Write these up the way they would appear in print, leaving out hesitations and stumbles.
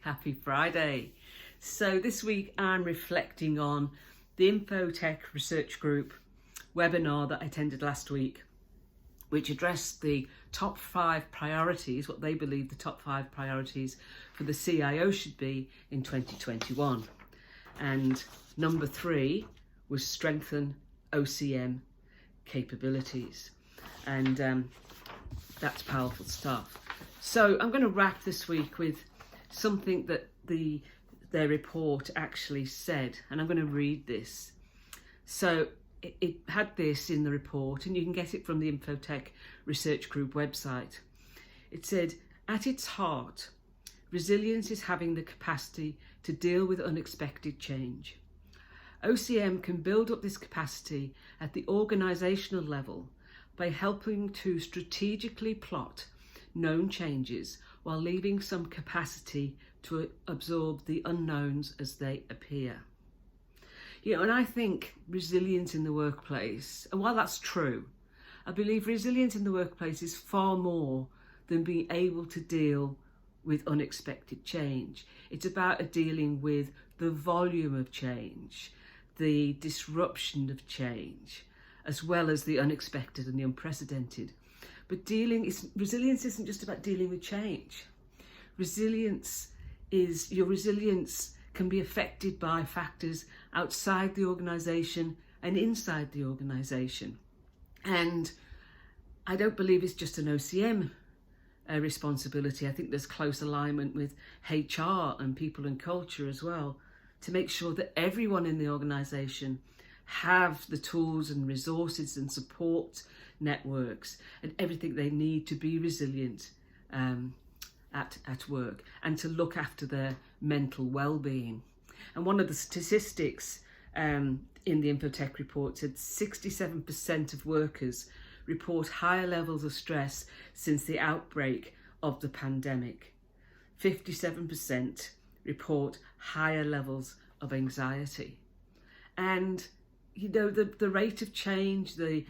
Happy Friday. So this week I'm reflecting on the Infotech Research Group webinar that I attended last week, which addressed the top 5 priorities, what they believe the top 5 priorities for the CIO should be in 2021. And number 3 was strengthen OCM capabilities. And that's powerful stuff. So I'm going to wrap this week with something that their report actually said, and I'm going to read this. So it had this in the report, and you can get it from the Infotech Research Group website. It said, at its heart, resilience is having the capacity to deal with unexpected change. OCM can build up this capacity at the organisational level by helping to strategically plot known changes while leaving some capacity to absorb the unknowns as they appear. You know, and I think resilience in the workplace, and while that's true, I believe resilience in the workplace is far more than being able to deal with unexpected change. It's about dealing with the volume of change, the disruption of change, as well as the unexpected and the unprecedented. But resilience isn't just about dealing with change. Your resilience can be affected by factors outside the organisation and inside the organisation. And I don't believe it's just an OCM responsibility. I think there's close alignment with HR and people and culture as well, to make sure that everyone in the organisation have the tools and resources and support networks and everything they need to be resilient at work and to look after their mental well-being. And one of the statistics in the Infotech report said 67% of workers report higher levels of stress since the outbreak of the pandemic. 57% report higher levels of anxiety. And you know, the rate of change, the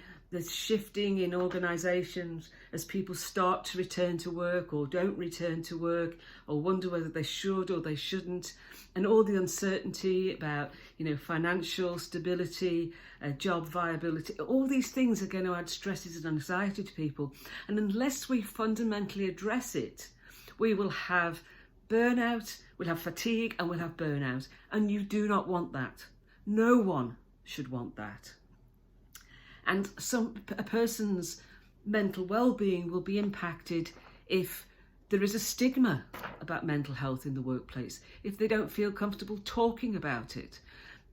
shifting in organisations as people start to return to work or don't return to work or wonder whether they should or they shouldn't, and all the uncertainty about, you know, financial stability, job viability, all these things are going to add stresses and anxiety to people. And unless we fundamentally address it, we will have burnout, we'll have fatigue, and we'll have burnout. And you do not want that. No one should want that. And a person's mental well-being will be impacted if there is a stigma about mental health in the workplace, if they don't feel comfortable talking about it.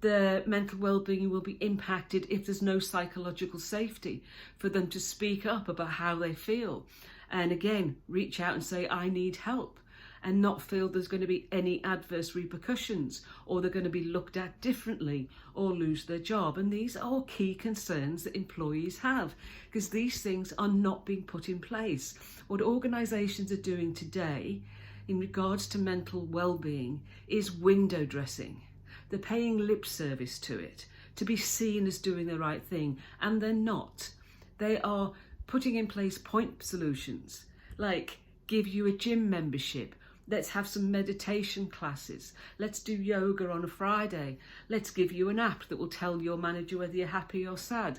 Their mental well-being will be impacted if there's no psychological safety for them to speak up about how they feel. And again, reach out and say, I need help, and not feel there's going to be any adverse repercussions, or they're going to be looked at differently or lose their job. And these are key concerns that employees have, because these things are not being put in place. What organisations are doing today in regards to mental well-being is window dressing. They're paying lip service to it, to be seen as doing the right thing, and they're not. They are putting in place point solutions, like give you a gym membership, let's have some meditation classes, let's do yoga on a Friday, let's give you an app that will tell your manager whether you're happy or sad,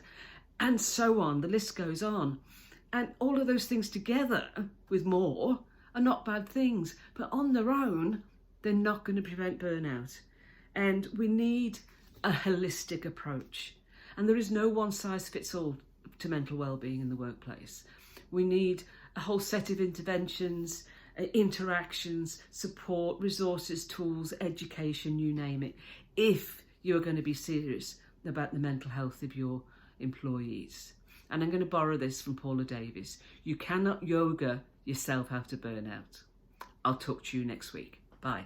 and so on. The list goes on. And all of those things together with more are not bad things, but on their own, they're not going to prevent burnout. And we need a holistic approach. And there is no one size fits all to mental well-being in the workplace. We need a whole set of interventions, interactions, support, resources, tools, education, you name it, if you're going to be serious about the mental health of your employees. And I'm going to borrow this from Paula Davis. You cannot yoga yourself out of burnout. I'll talk to you next week. Bye.